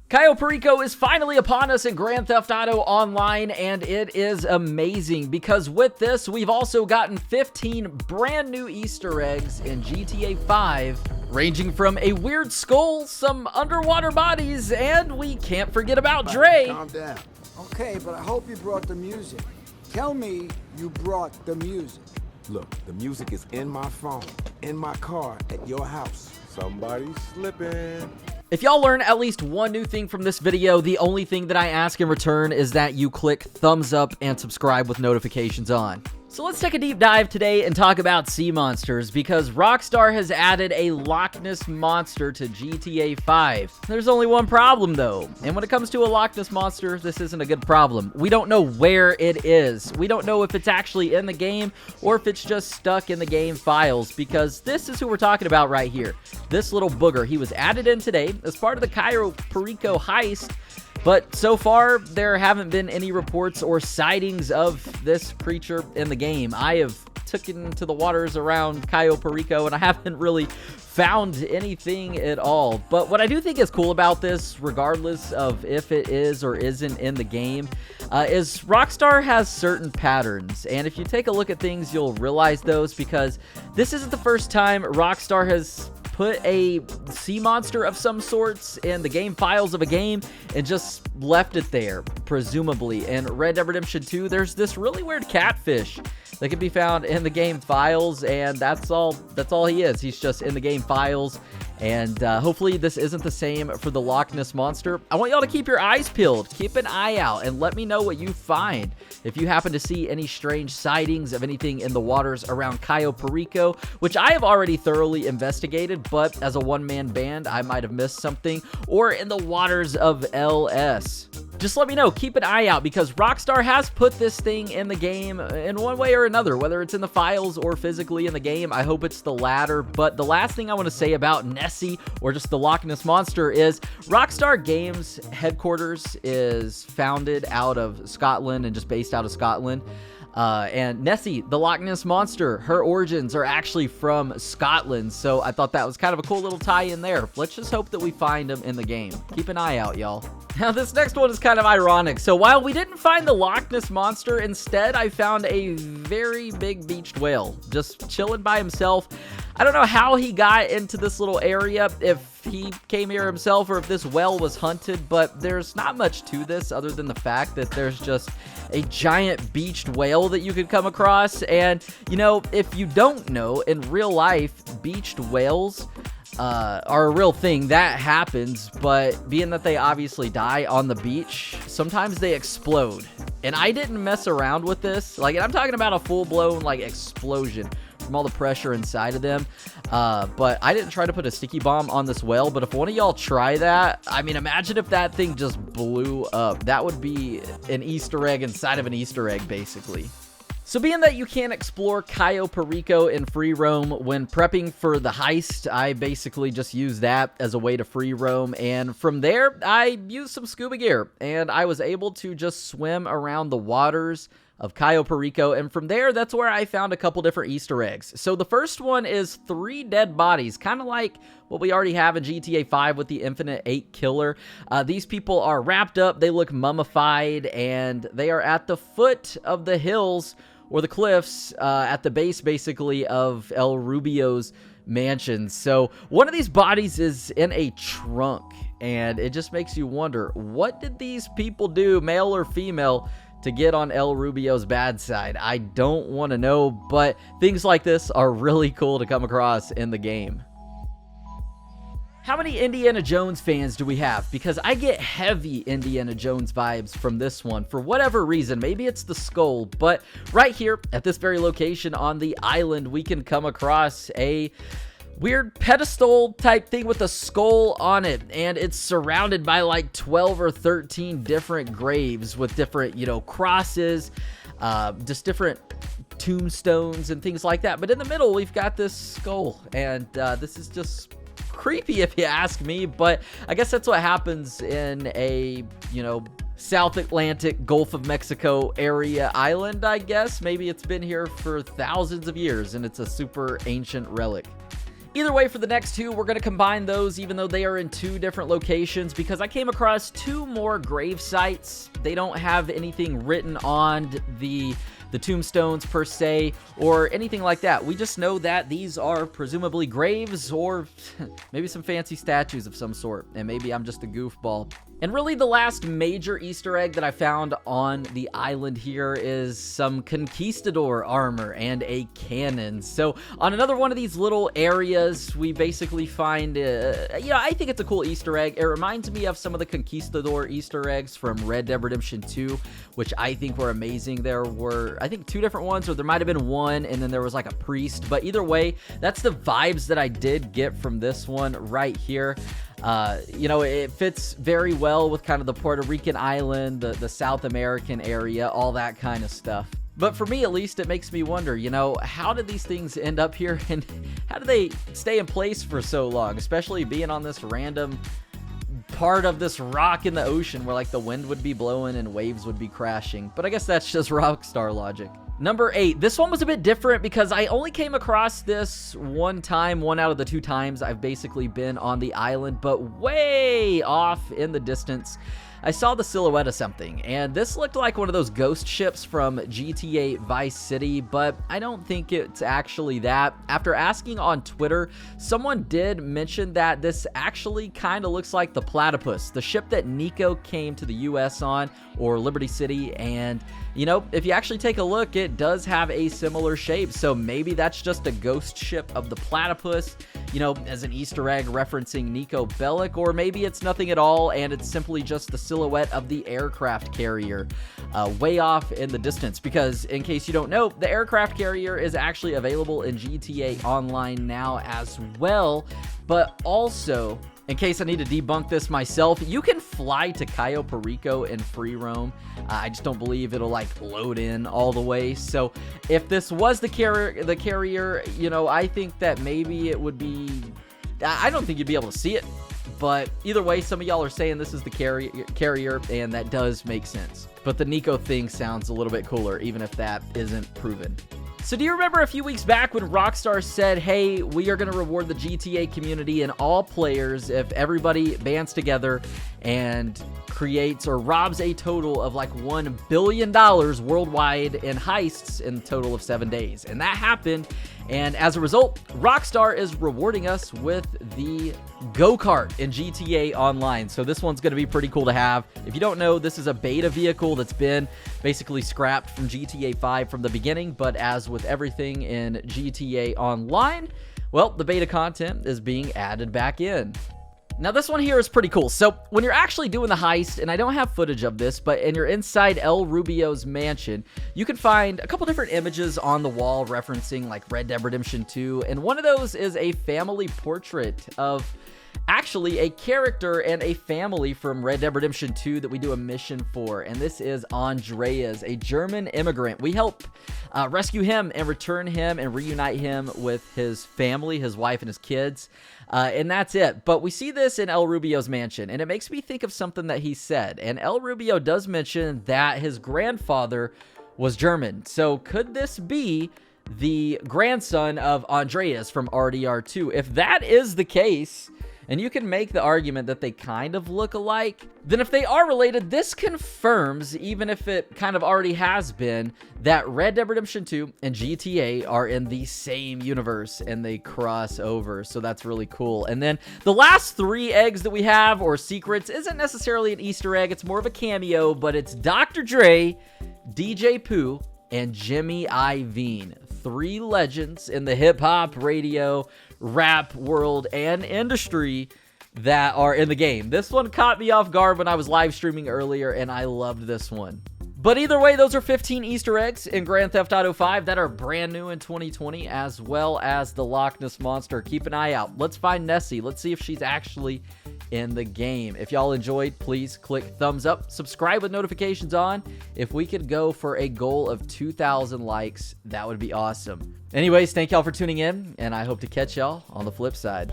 Cayo Perico is finally upon us in Grand Theft Auto Online, and it is amazing because with this, we've also gotten 15 brand new Easter eggs in GTA 5, ranging from a weird skull, some underwater bodies, and we can't forget about Dre. Calm down. Okay, but I hope you brought the music. Tell me you brought the music. Look, the music is in my phone, in my car, at your house. Somebody's slipping. If y'all learn at least one new thing from this video, the only thing that I ask in return is that you click thumbs up and subscribe with notifications on. So let's take a deep dive today and talk about sea monsters, because Rockstar has added a Loch Ness monster to GTA 5. There's only one problem though, and when it comes to a Loch Ness monster, this isn't a good problem. We don't know where it is. We don't know if it's actually in the game or if it's just stuck in the game files, because this is who we're talking about right here. This little booger, he was added in today as part of the Cayo Perico Heist. But so far, there haven't been any reports or sightings of this creature in the game. I have taken to the waters around Cayo Perico, and I haven't really found anything at all. But what I do think is cool about this, regardless of if it is or isn't in the game, is Rockstar has certain patterns. And if you take a look at things, you'll realize those, because this isn't the first time Rockstar has put a sea monster of some sorts in the game files of a game and just left it there, presumably. In Red Dead Redemption 2, there's this really weird catfish that can be found in the game files, and that's all he is. He's just in the game files. And hopefully this isn't the same for the Loch Ness monster. I want y'all to keep your eyes peeled, keep an eye out, and let me know what you find. If you happen to see any strange sightings of anything in the waters around Cayo Perico, which I have already thoroughly investigated, but as a one-man band, I might have missed something, or in the waters of LS. Just let me know, keep an eye out, because Rockstar has put this thing in the game in one way or another, whether it's in the files or physically in the game. I hope it's the latter. But the last thing I want to say about Nessie, or just the Loch Ness monster, is Rockstar Games headquarters is founded out of Scotland and just based out of Scotland. And Nessie, the Loch Ness monster, her origins are actually from Scotland, so I thought that was kind of a cool little tie-in there. Let's just hope that we find him in the game. Keep an eye out, y'all. Now, this next one is kind of ironic. So while we didn't find the Loch Ness monster, instead I found a very big beached whale, just chilling by himself. I don't know how he got into this little area, if he came here himself or if this whale was hunted, but there's not much to this other than the fact that there's just a giant beached whale that you could come across. And, you know, if you don't know, in real life, beached whales are a real thing. That happens, but being that they obviously die on the beach, sometimes they explode. And I didn't mess around with this. Like, I'm talking about a full-blown, like, explosion from all the pressure inside of them. But I didn't try to put a sticky bomb on this whale, but if one of y'all try that, I mean, imagine if that thing just blew up. That would be an Easter egg inside of an Easter egg, basically. So being that you can't explore Cayo Perico in free roam when prepping for the heist, I basically just used that as a way to free roam, and from there, I used some scuba gear, and I was able to just swim around the waters of Cayo Perico, and from there, that's where I found a couple different Easter eggs. So the first one is 3 dead bodies, kind of like what we already have in GTA 5 with the Infinite 8 Killer. These people are wrapped up, they look mummified, and they are at the foot of the hills, or the cliffs, at the base, basically, of El Rubio's mansion. So one of these bodies is in a trunk, and it just makes you wonder, what did these people do, male or female, to get on El Rubio's bad side? I don't want to know, but things like this are really cool to come across in the game. How many Indiana Jones fans do we have? Because I get heavy Indiana Jones vibes from this one for whatever reason. Maybe it's the skull, but right here at this very location on the island, we can come across a weird pedestal type thing with a skull on it, and it's surrounded by like 12 or 13 different graves with different, you know, crosses, just different tombstones and things like that. But in the middle, we've got this skull, and this is just creepy if you ask me, but I guess that's what happens in a, you know, South Atlantic, Gulf of Mexico area island, I guess. Maybe it's been here for thousands of years and it's a super ancient relic. Either way, for the next two, we're going to combine those even though they are in two different locations because I came across two more grave sites. They don't have anything written on the tombstones per se or anything like that. We just know that these are presumably graves or maybe some fancy statues of some sort, and maybe I'm just a goofball. And really the last major Easter egg that I found on the island here is some conquistador armor and a cannon. So on another one of these little areas, we basically find, I think it's a cool Easter egg. It reminds me of some of the conquistador Easter eggs from Red Dead Redemption 2, which I think were amazing. There were, I think, two different ones, or there might have been one, and then there was like a priest. But either way, that's the vibes that I did get from this one right here. It fits very well with kind of the Puerto Rican island, the South American area, all that kind of stuff. But for me, at least, it makes me wonder, how did these things end up here and how do they stay in place for so long, especially being on this random part of this rock in the ocean where like the wind would be blowing and waves would be crashing. But I guess that's just Rockstar logic. Number 8, this one was a bit different because I only came across this one time, one out of the two times I've basically been on the island, but way off in the distance, I saw the silhouette of something, and this looked like one of those ghost ships from GTA Vice City, but I don't think it's actually that. After asking on Twitter, someone did mention that this actually kind of looks like the Platypus, the ship that Nico came to the US on, or Liberty City, and if you actually take a look, it does have a similar shape, so maybe that's just a ghost ship of the Platypus, as an Easter egg referencing Nico Bellic, or maybe it's nothing at all, and it's simply just the silhouette of the aircraft carrier way off in the distance, because in case you don't know, the aircraft carrier is actually available in GTA Online now as well, but also, in case I need to debunk this myself, you can fly to Cayo Perico in free roam. I just don't believe it'll load in all the way. So if this was the carrier, I think that maybe it would be, I don't think you'd be able to see it. But either way, some of y'all are saying this is the carrier, and that does make sense. But the Nico thing sounds a little bit cooler, even if that isn't proven. So do you remember a few weeks back when Rockstar said, hey, we are going to reward the GTA community and all players if everybody bands together and creates or robs a total of $1 billion worldwide in heists in a total of 7 days? And that happened. And as a result, Rockstar is rewarding us with the GoKart in GTA Online. So this one's going to be pretty cool to have. If you don't know, this is a beta vehicle that's been basically scrapped from GTA 5 from the beginning. But as with everything in GTA Online, well, the beta content is being added back in. Now this one here is pretty cool. So when you're actually doing the heist, and I don't have footage of this, but and you're inside El Rubio's mansion, you can find a couple different images on the wall referencing Red Dead Redemption 2, and one of those is a family portrait of actually a character and a family from Red Dead Redemption 2 that we do a mission for, and this is Andreas, a German immigrant. We help rescue him and return him and reunite him with his family, his wife and his kids, and that's it. But we see this in El Rubio's mansion, and it makes me think of something that he said, and El Rubio does mention that his grandfather was German. So could this be the grandson of Andreas from RDR2? If that is the case, and you can make the argument that they kind of look alike, then if they are related, this confirms, even if it kind of already has been, that Red Dead Redemption 2 and GTA are in the same universe and they cross over. So that's really cool. And then the last 3 eggs that we have, or secrets, isn't necessarily an Easter egg. It's more of a cameo, but it's Dr. Dre, DJ Pooh, and Jimmy Iovine. 3 legends in the hip-hop, radio, rap world, and industry that are in the game. This one caught me off guard when I was live streaming earlier, and I loved this one. But either way, those are 15 Easter eggs in Grand Theft Auto 5 that are brand new in 2020, as well as the Loch Ness Monster. Keep an eye out. Let's find Nessie. Let's see if she's actually in the game. If y'all enjoyed, please click thumbs up, subscribe with notifications on. If we could go for a goal of 2,000 likes, that would be awesome. Anyways, thank y'all for tuning in, and I hope to catch y'all on the flip side.